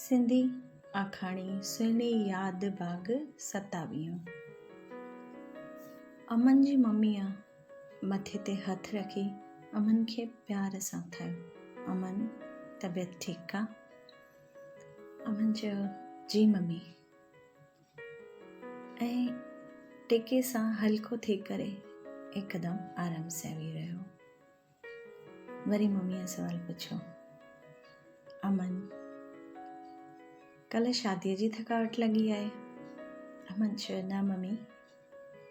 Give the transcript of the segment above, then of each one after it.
सिंधी आखाणी सुहिणी यादि बाग़ 27। अमन जी मम्मीअ मथे ते हथु रखी अमन खे प्यार सां उथायो। अमन, तबियत ठीकु आहे? अमन चयो, जी मम्मी। ऐं टेके सां हल्को थी करे हिकदमि आराम सां वेही रहियो। वरी मम्मीअ सवाल पुछियो, अमन, कल्ह शादीअ जी थकावट लॻी आहे? अमन चयो, न मम्मी,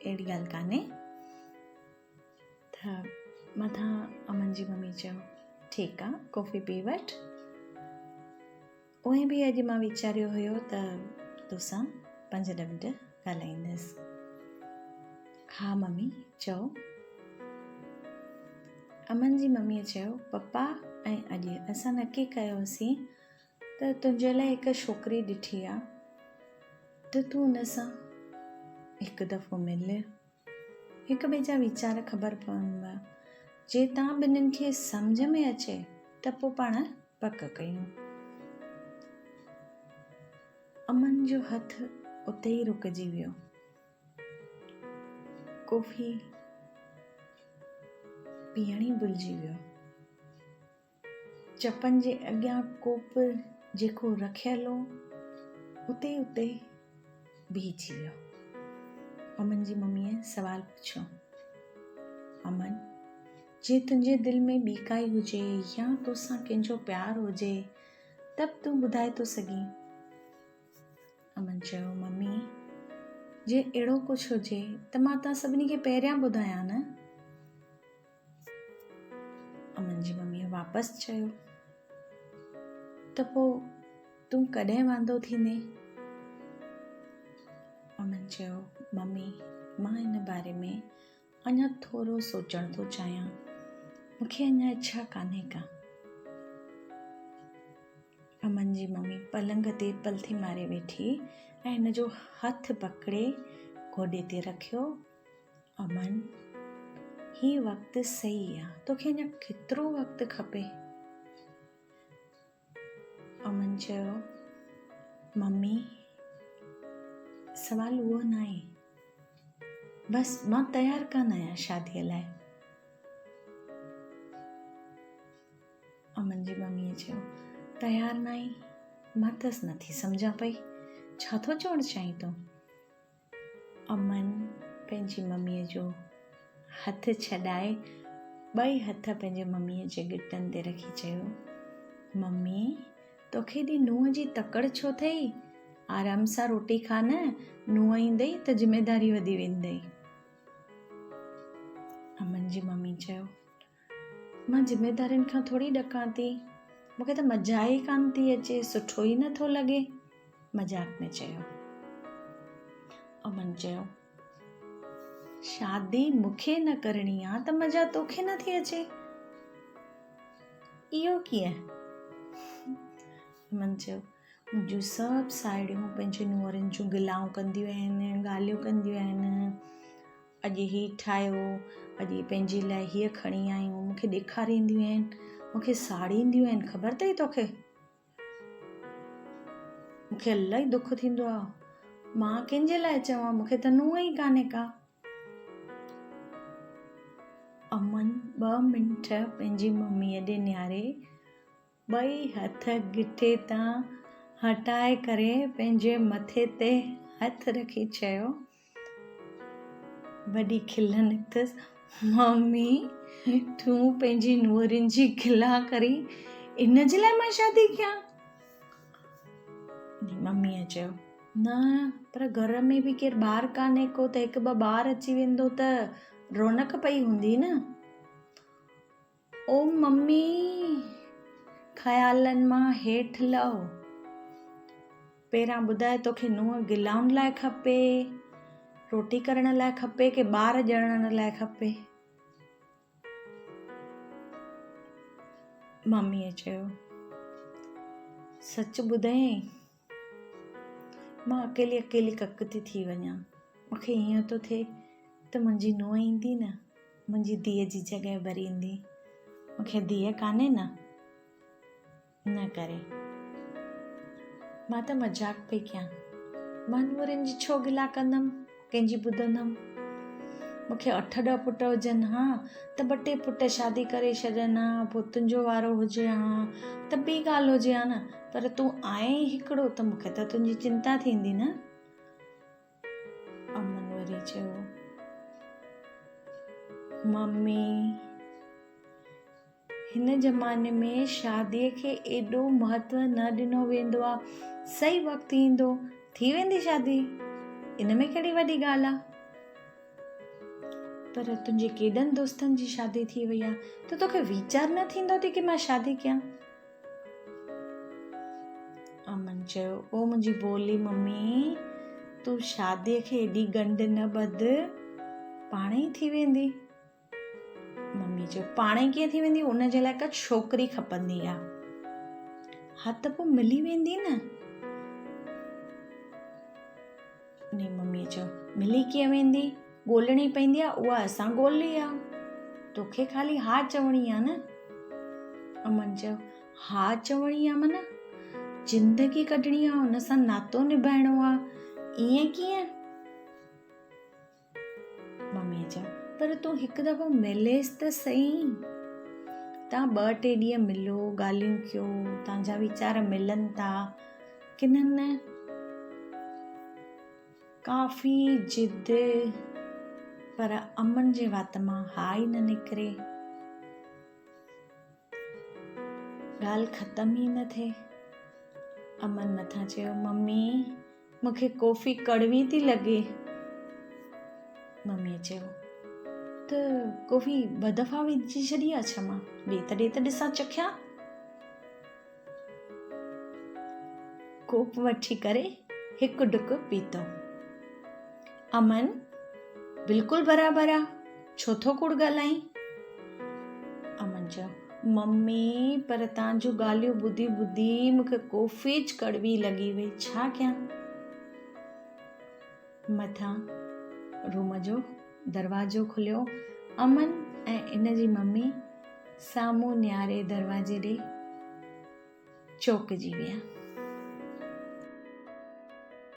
अहिड़ी ॻाल्हि कान्हे। त मथां अमन जी मम्मी चयो, ठीकु आहे, कॉफ़ी पी वठि। उहे बि अॼु मां वीचारियो हुयो त तोसां 5-10 मिंट ॻाल्हाईंदसि। हा मम्मी, चओ। अमन जी मम्मीअ चयो, पप्पा ऐं अॼु असां नकी कयोसीं त तुंहिंजे लाइ हिकु छोकिरी ॾिठी आहे, त तूं हुन सां हिकु दफ़ो मिल, हिक ॿिए जा वीचार ख़बर पवंदा। जे तव्हां ॿिन्हिनि खे सम्झ में अचे त पोइ पाण पक कयूं। अमन जो हथु उते ई रुकिजी वियो। कॉफ़ी पीअण ई भुलिजी वियो। चपनि जे अॻियां कोप जेको रखियल हो उते बीहजी वियो। अमन जी मम्मीअ सवाल पुछियो, अमन, जे तुंहिंजे दिलि में ॿी काई हुजे या तोसां कंहिंजो प्यार हुजे त तूं ॿुधाए थो सघीं? अमन चयो, मम्मी, जे अहिड़ो कुझु हुजे त मां तव्हां सभिनी खे पहिरियां ॿुधायां न। अमन जी मम्मीअ वापसि चयो, त पोइ तूं कॾहिं वांदो थींदे? अमन चयो, मम्मी, मां हिन बारे में अञा थोरो सोचणु थो चाहियां, मूंखे अञा इच्छा कान्हे का। अमन जी मम्मी पलंग ते पलथी मारे वेठी ऐं हिन जो हथु पकिड़े गोॾे ते रखियो। अमन, ही वक़्तु सही आहे, तोखे अञा केतिरो वक़्तु खपे? अमन चयो, मम्मी, सवाल उहो न आहे, बसि मां तयारु कान आहियां शादीअ लाइ। अमन जी मम्मीअ चयो, तयारु न आई? मां तसि नथी सम्झां पई, छा थो चवणु चाहीं तूं? अमन पंहिंजी मम्मीअ जो हथु छॾाए ॿई हथ पंहिंजे मम्मीअ जे गिटनि ते रखी चयो, मम्मी, तोखे हेॾी नुंहं जी तकड़ छो अथई? आराम सां रोटी खा न, नुंहं ईंदई त ज़िमेदारी वधी वेंदई। अमन जी मम्मी चयो, मां ज़िमेदारियुनि खां थोरी ॾकां थी, मूंखे त मज़ा ई कान थी अचे, सुठो ई नथो लॻे, मज़ाक में चयो। अमन चयो, शादी मूंखे न करणी आहे त मज़ा तोखे नथी अचे? इहो कीअं? अमन चयो, मुंहिंजूं सभु साहेड़ियूं पंहिंजी नुंहरुनि जूं गिलाऊं कंदियूं आहिनि, ॻाल्हियूं कंदियूं आहिनि, अॼु हीउ ठाहियो, अॼु पंहिंजे लाइ हीअ खणी आयूं, मूंखे ॾेखारींदियूं आहिनि, मूंखे साड़ींदियूं आहिनि, ख़बर अथई तोखे? मूंखे इलाही दुख थींदो आहे, मां कंहिंजे लाइ चवां, मूंखे त नुंहं ई कान्हे का। अमन 2 मिंट पंहिंजी मम्मीअ ॾे निहारे ॿई हथ गिटे तां हटाए करे पंहिंजे मथे ते हथु रखी चयो, वॾी खिल निकितसि, मम्मी, तूं पंहिंजी नुंहरुनि जी गिला करी इन जे लाइ मां शादी कयां? मम्मीअ चयो, न, पर घर में बि केरु ॿार कान्हे को, त 1-2 ॿार अची वेंदो त रौनक पई हूंदी न। ओ मम्मी, ख़्यालनि मां हेठि लहो, पहिरां ॿुधाए, तोखे नुंहं गिलाउनि लाइ खपे, रोटी करण लाइ खपे, कि ॿार ॼणण लाइ खपे? मम्मीअ चयो, सच ॿुधायईं, मां अकेली कक थी वञां, मूंखे ईअं थो थिए त मुंहिंजी नुंहं ईंदी न, मुंहिंजी धीअ जी जॻह भरींदी, मूंखे धीअ कान्हे न करे। मां त मजाक पई कयां, मां नूरनि जी छो गिला कंदमि, कंहिंजी ॿुधंदमि। मूंखे 8-10 पुट हुजनि हा त 2 पुट शादी करे छॾनि हा, पोइ तुंहिंजो वारो हुजे हा त ॿी ॻाल्हि हुजे हा न, पर तूं आहे हिकिड़ो त मूंखे त तुंहिंजी चिंता थींदी न। अमन वरी चयो, मम्मी हिन ज़माने में शादीअ खे एॾो महत्व न ॾिनो वेंदो आहे। सही वक़्तु ईंदो थी वेंदी शादी, इन में कहिड़ी वॾी ॻाल्हि आहे। पर तुंहिंजे केॾनि दोस्तनि जी शादी थी वई आहे त तोखे वीचार न थींदो थी कि मां शादी कयां। अमन चयो, ओ मुंहिंजी बोली मम्मी, तूं शादीअ खे एॾी गंढ न ॿध, पाणे ई थी वेंदी। मम्मी चयो, पाणे कीअं थी वेंदी, उन जे लाइ हिकु छोकिरी खपंदी आहे। हा त पोइ मिली वेंदी न। मम्मीअ चयो, मिली कीअं वेंदी, ॻोल्हणी पवंदी आहे, उहा असां ॻोल्ही आहे, तोखे ख़ाली हा चवणी आहे न। अमन चयो, हा चवणी आहे माना जिंदगी कढणी आहे, हुन सां नातो निभाइणो आहे, ईअं कीअं। मम्मीअ चयो, पर तूं हिकु दफ़ो मिलेसि त सही, तव्हां 2-3 ॾींहं मिलो, ॻाल्हियूं कयो, तव्हांजा वीचार मिलनि था की न। काफ़ी जिद, पर अमन जे वात मां हा ई न निकिरे। ॻाल्हि ख़तम ई न थिए। अमन मथां चयो, मम्मी मूंखे कॉफ़ी कड़वी थी लॻे। मम्मीअ चयो, त कॉफ़ी 2 दफ़ा विझी छॾी आहे छा मां, ॾे त ॾिसां चखियां। कोप वठी करे हिकु ढुक पीतो। अमन बिल्कुलु बराबरि आहे, छो थो कूड़ ॻाल्हाई। अमन चयो, मम्मी पर तव्हांजूं ॻाल्हियूं ॿुधी ॿुधी मूंखे कॉफ़ी कड़वी लॻी वई, छा कयां। मथां रूम जो दरवाजो खुलियो। अमन ऐं इन जी मम्मी साम्हूं नियारे दरवाजे ॾे चौंकिजी विया।